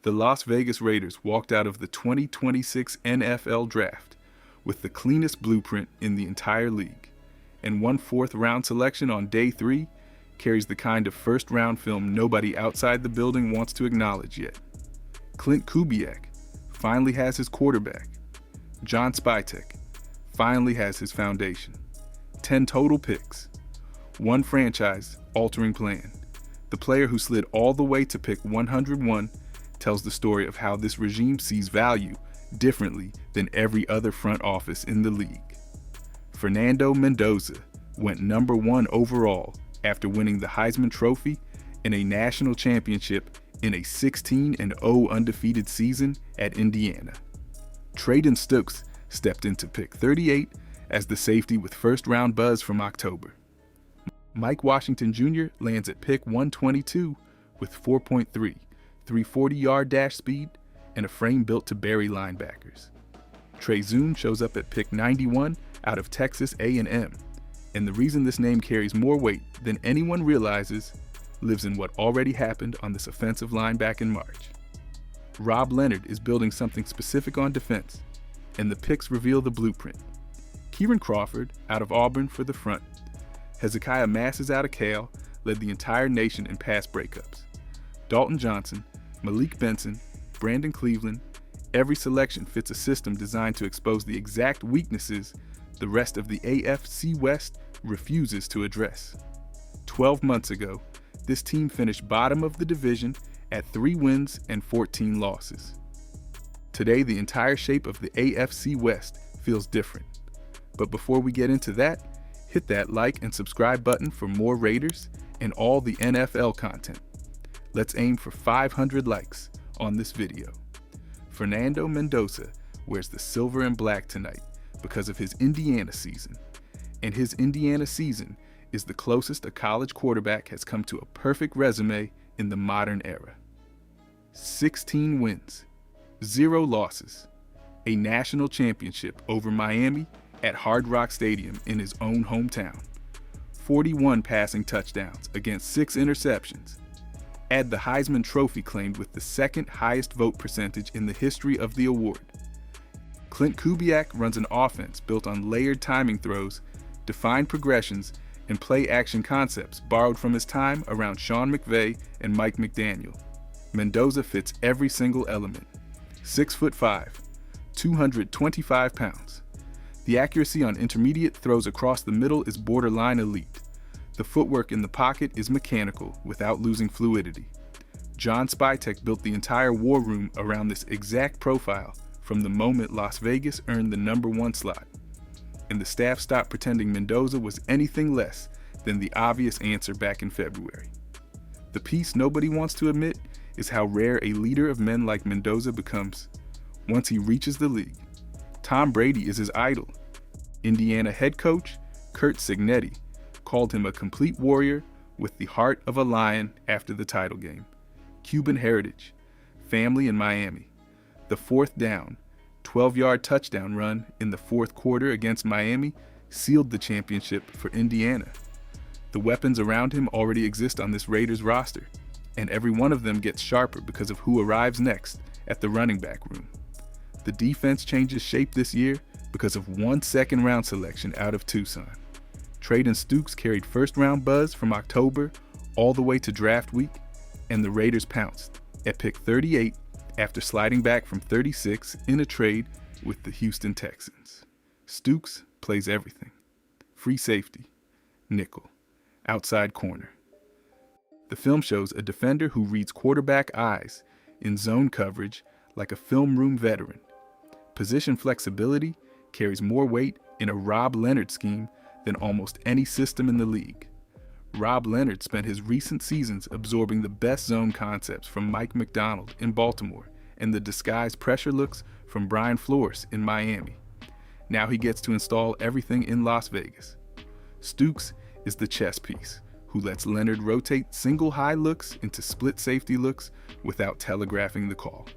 The Las Vegas Raiders walked out of the 2026 NFL Draft with the cleanest blueprint in the entire league, and one fourth-round selection on day 3 carries the kind of first-round film nobody outside the building wants to acknowledge yet. Clint Kubiak finally has his quarterback. John Spytek finally has his foundation. 10 total picks. One franchise-altering plan. The player who slid all the way to pick 101 tells the story of how this regime sees value differently than every other front office in the league. Fernando Mendoza went number 1 overall after winning the Heisman Trophy and a national championship in a 16-0 undefeated season at Indiana. Traden Stokes stepped into pick 38 as the safety with first-round buzz from October. Mike Washington Jr. lands at pick 122 with 4.3, 340-yard dash speed, and a frame built to bury linebackers. Trey Zoom shows up at pick 91 out of Texas A&M, and the reason this name carries more weight than anyone realizes lives in what already happened on this offensive line back in March. Rob Leonard is building something specific on defense, and the picks reveal the blueprint. Kieran Crawford out of Auburn for the front. Hezekiah Masses out of Cal led the entire nation in pass breakups. Dalton Johnson, Malik Benson, Brandon Cleveland, every selection fits a system designed to expose the exact weaknesses the rest of the AFC West refuses to address. 12 months ago, this team finished bottom of the division at 3 wins and 14 losses. Today, the entire shape of the AFC West feels different. But before we get into that, hit that like and subscribe button for more Raiders and all the NFL content. Let's aim for 500 likes on this video. Fernando Mendoza wears the silver and black tonight because of his Indiana season. And his Indiana season is the closest a college quarterback has come to a perfect resume in the modern era. 16 wins, 0 losses, a national championship over Miami at Hard Rock Stadium in his own hometown, 41 passing touchdowns against 6 interceptions. Add the Heisman Trophy claimed with the second highest vote percentage in the history of the award. Clint Kubiak runs an offense built on layered timing throws, defined progressions, and play-action concepts borrowed from his time around Sean McVay and Mike McDaniel. Mendoza fits every single element. 6'5", 225 pounds. The accuracy on intermediate throws across the middle is borderline elite. The footwork in the pocket is mechanical without losing fluidity. John Spytek built the entire war room around this exact profile from the moment Las Vegas earned the number 1 slot. And the staff stopped pretending Mendoza was anything less than the obvious answer back in February. The piece nobody wants to admit is how rare a leader of men like Mendoza becomes once he reaches the league. Tom Brady is his idol. Indiana head coach Curt Cignetti called him a complete warrior with the heart of a lion after the title game. Cuban heritage, family in Miami. The 4th down, 12-yard touchdown run in the 4th quarter against Miami sealed the championship for Indiana. The weapons around him already exist on this Raiders roster, and every one of them gets sharper because of who arrives next at the running back room. The defense changes shape this year because of 1 second-round selection out of Tucson. Traden Stokes carried first-round buzz from October all the way to draft week, and the Raiders pounced at pick 38 after sliding back from 36 in a trade with the Houston Texans. Stokes plays everything. Free safety, nickel, outside corner. The film shows a defender who reads quarterback eyes in zone coverage like a film room veteran. Position flexibility carries more weight in a Rob Leonard scheme than almost any system in the league. Rob Leonard spent his recent seasons absorbing the best zone concepts from Mike Macdonald in Baltimore and the disguised pressure looks from Brian Flores in Miami. Now he gets to install everything in Las Vegas. Stokes is the chess piece who lets Leonard rotate single high looks into split safety looks without telegraphing the call.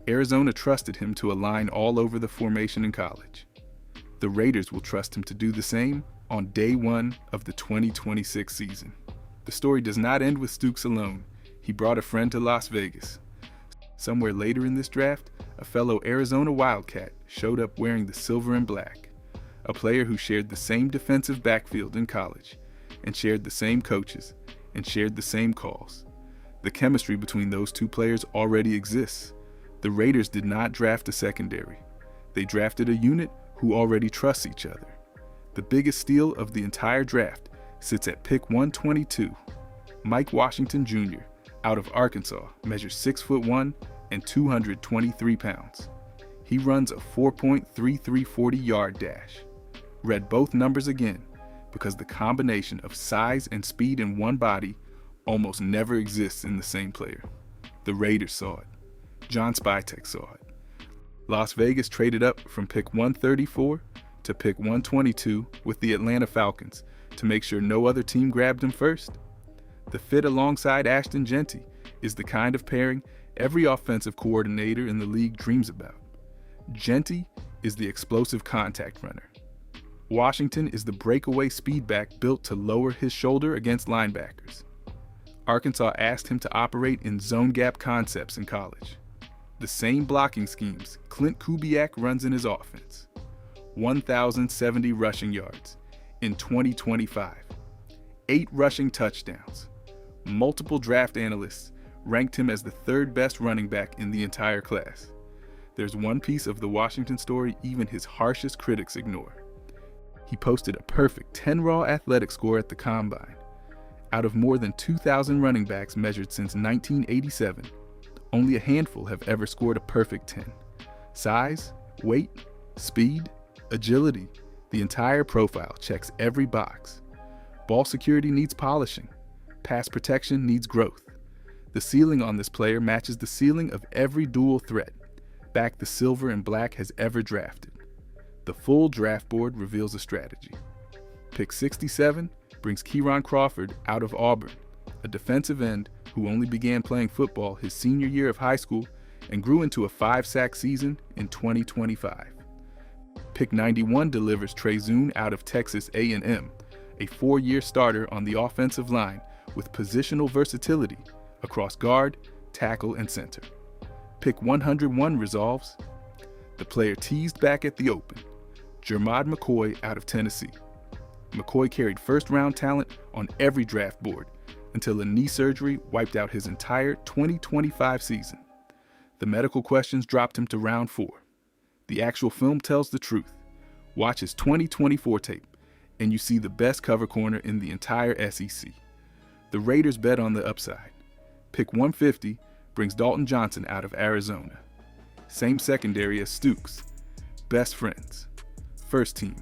Arizona trusted him to align all over the formation in college. The Raiders will trust him to do the same on day 1 of the 2026 season. The story does not end with Stokes alone. He brought a friend to Las Vegas. Somewhere later in this draft, a fellow Arizona Wildcat showed up wearing the silver and black, a player who shared the same defensive backfield in college, and shared the same coaches, and shared the same calls. The chemistry between those two players already exists. The Raiders did not draft a secondary. They drafted a unit who already trusts each other. The biggest steal of the entire draft sits at pick 122. Mike Washington Jr., out of Arkansas, measures 6'1" and 223 pounds. He runs a 4.3340 yard dash. Read both numbers again because the combination of size and speed in one body almost never exists in the same player. The Raiders saw it. John Spytek saw it. Las Vegas traded up from pick 134 to pick 122 with the Atlanta Falcons to make sure no other team grabbed him first. The fit alongside Ashton Jeanty is the kind of pairing every offensive coordinator in the league dreams about. Jeanty is the explosive contact runner. Washington is the breakaway speedback built to lower his shoulder against linebackers. Arkansas asked him to operate in zone gap concepts in college. The same blocking schemes Clint Kubiak runs in his offense. 1,070 rushing yards in 2025. 8 rushing touchdowns. Multiple draft analysts ranked him as the third best running back in the entire class. There's one piece of the Washington story even his harshest critics ignore. He posted a perfect 10 raw athletic score at the Combine. Out of more than 2,000 running backs measured since 1987, only a handful have ever scored a perfect 10. Size, weight, speed, agility, the entire profile checks every box. Ball security needs polishing. Pass protection needs growth. The ceiling on this player matches the ceiling of every dual threat back the silver and black has ever drafted. The full draft board reveals a strategy. Pick 67 brings Kieron Crawford out of Auburn, a defensive end who only began playing football his senior year of high school and grew into a 5-sack season in 2025. Pick 91 delivers Trey Zune out of Texas A&M, a 4-year starter on the offensive line with positional versatility across guard, tackle, and center. Pick 101 resolves. The player teased back at the open, Jermod McCoy out of Tennessee. McCoy carried first-round talent on every draft board until a knee surgery wiped out his entire 2025 season. The medical questions dropped him to round 4. The actual film tells the truth. Watch his 2024 tape, and you see the best cover corner in the entire SEC. The Raiders bet on the upside. Pick 150 brings Dalton Johnson out of Arizona. Same secondary as Stukes. Best friends. First team.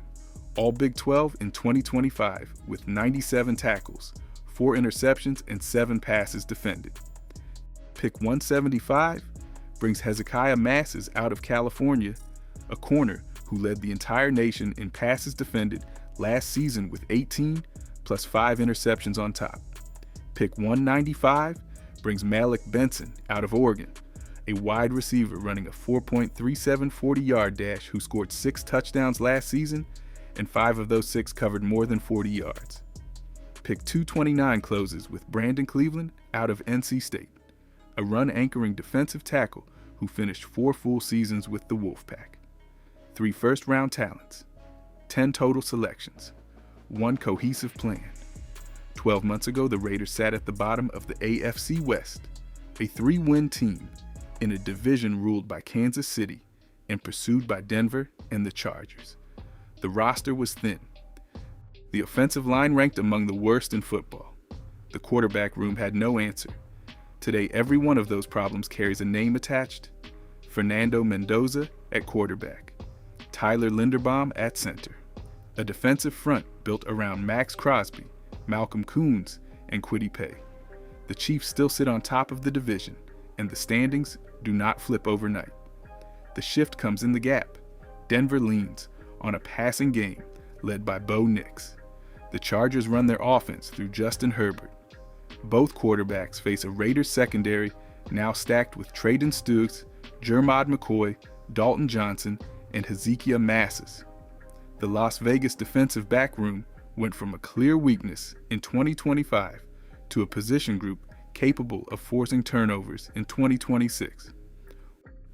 All Big 12 in 2025 with 97 tackles, 4 interceptions, and 7 passes defended. Pick 175 brings Hezekiah Masses out of California, a corner who led the entire nation in passes defended last season with 18 plus 5 interceptions on top. Pick 195 brings Malik Benson out of Oregon, a wide receiver running a 4.3740 yard dash who scored 6 touchdowns last season, and 5 of those 6 covered more than 40 yards. Pick 229 closes with Brandon Cleveland out of NC State, a run-anchoring defensive tackle who finished 4 full seasons with the Wolfpack. 3 first-round talents, 10 total selections, 1 cohesive plan. 12 months ago, the Raiders sat at the bottom of the AFC West, a 3-win team in a division ruled by Kansas City and pursued by Denver and the Chargers. The roster was thin. The offensive line ranked among the worst in football. The quarterback room had no answer. Today, every one of those problems carries a name attached. Fernando Mendoza at quarterback. Tyler Linderbaum at center. A defensive front built around Max Crosby, Malcolm Koonce, and Kwity Paye. The Chiefs still sit on top of the division, and the standings do not flip overnight. The shift comes in the gap. Denver leans on a passing game led by Bo Nix. The Chargers run their offense through Justin Herbert. Both quarterbacks face a Raiders secondary now stacked with Traden Stukes, Jermod McCoy, Dalton Johnson, and Hezekiah Masses. The Las Vegas defensive back room went from a clear weakness in 2025 to a position group capable of forcing turnovers in 2026.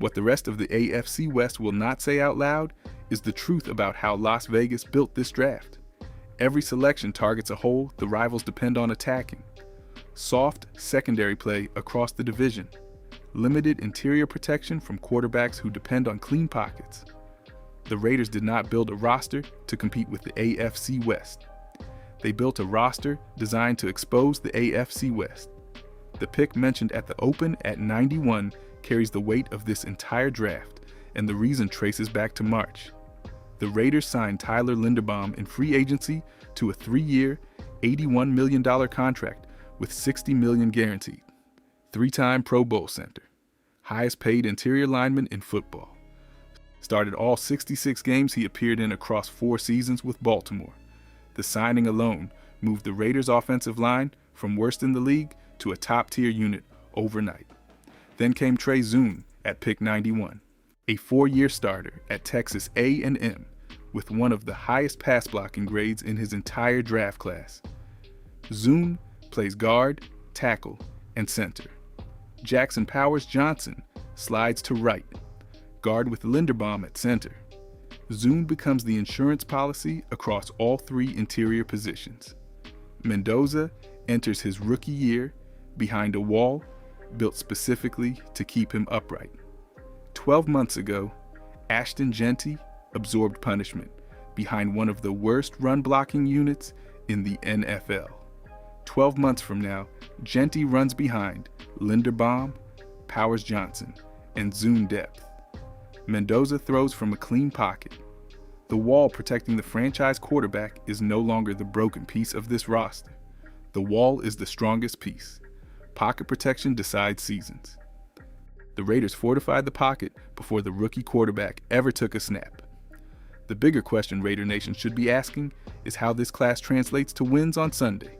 What the rest of the AFC West will not say out loud is the truth about how Las Vegas built this draft. Every selection targets a hole the rivals depend on attacking. Soft secondary play across the division. Limited interior protection from quarterbacks who depend on clean pockets. The Raiders did not build a roster to compete with the AFC West. They built a roster designed to expose the AFC West. The pick mentioned at the Open at 91 carries the weight of this entire draft, and the reason traces back to March. The Raiders signed Tyler Linderbaum in free agency to a 3-year, $81 million contract with $60 million guaranteed. 3-time Pro Bowl center. Highest paid interior lineman in football. Started all 66 games he appeared in across 4 seasons with Baltimore. The signing alone moved the Raiders' offensive line from worst in the league to a top-tier unit overnight. Then came Trey Zune at pick 91, a 4-year starter at Texas A&M with one of the highest pass blocking grades in his entire draft class. Zune plays guard, tackle, and center. Jackson Powers Johnson slides to right, guard with Linderbaum at center. Zune becomes the insurance policy across all 3 interior positions. Mendoza enters his rookie year behind a wall built specifically to keep him upright. 12 months ago, Ashton Jeanty absorbed punishment behind one of the worst run-blocking units in the NFL. 12 months from now, Jeanty runs behind Linderbaum, Powers Johnson, and Zune depth. Mendoza throws from a clean pocket. The wall protecting the franchise quarterback is no longer the broken piece of this roster. The wall is the strongest piece. Pocket protection decides seasons. The Raiders fortified the pocket before the rookie quarterback ever took a snap. The bigger question Raider Nation should be asking is how this class translates to wins on Sunday.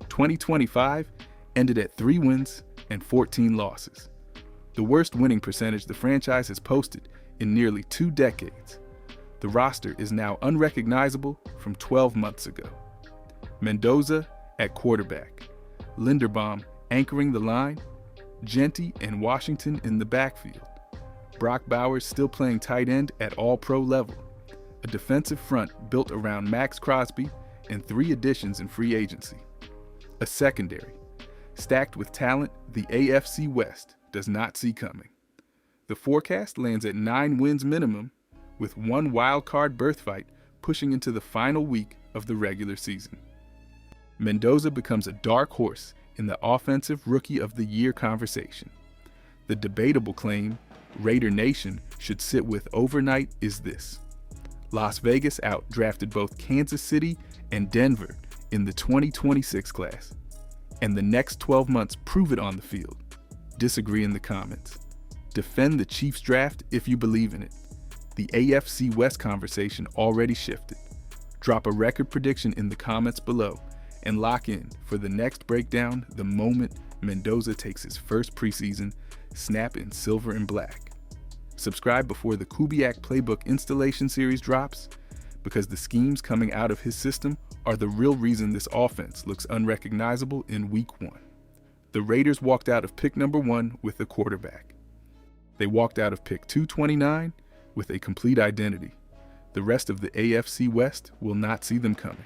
2025 ended at 3 wins and 14 losses. The worst winning percentage the franchise has posted in nearly 2 decades. The roster is now unrecognizable from 12 months ago. Mendoza at quarterback, Linderbaum anchoring the line, Jeanty and Washington in the backfield, Brock Bowers still playing tight end at all-pro level, a defensive front built around Max Crosby and 3 additions in free agency, a secondary stacked with talent the AFC West does not see coming. The forecast lands at 9 wins minimum, with 1 wild card berth fight pushing into the final week of the regular season. Mendoza becomes a dark horse in the Offensive Rookie of the Year conversation. The debatable claim Raider Nation should sit with overnight is this: Las Vegas out-drafted both Kansas City and Denver in the 2026 class, and the next 12 months prove it on the field. Disagree in the comments. Defend the Chiefs draft if you believe in it. The AFC West conversation already shifted. Drop a record prediction in the comments below and lock in for the next breakdown the moment Mendoza takes his first preseason snap in silver and black. Subscribe before the Kubiak Playbook installation series drops, because the schemes coming out of his system are the real reason this offense looks unrecognizable in week 1. The Raiders walked out of pick number 1 with a quarterback. They walked out of pick 229 with a complete identity. The rest of the AFC West will not see them coming.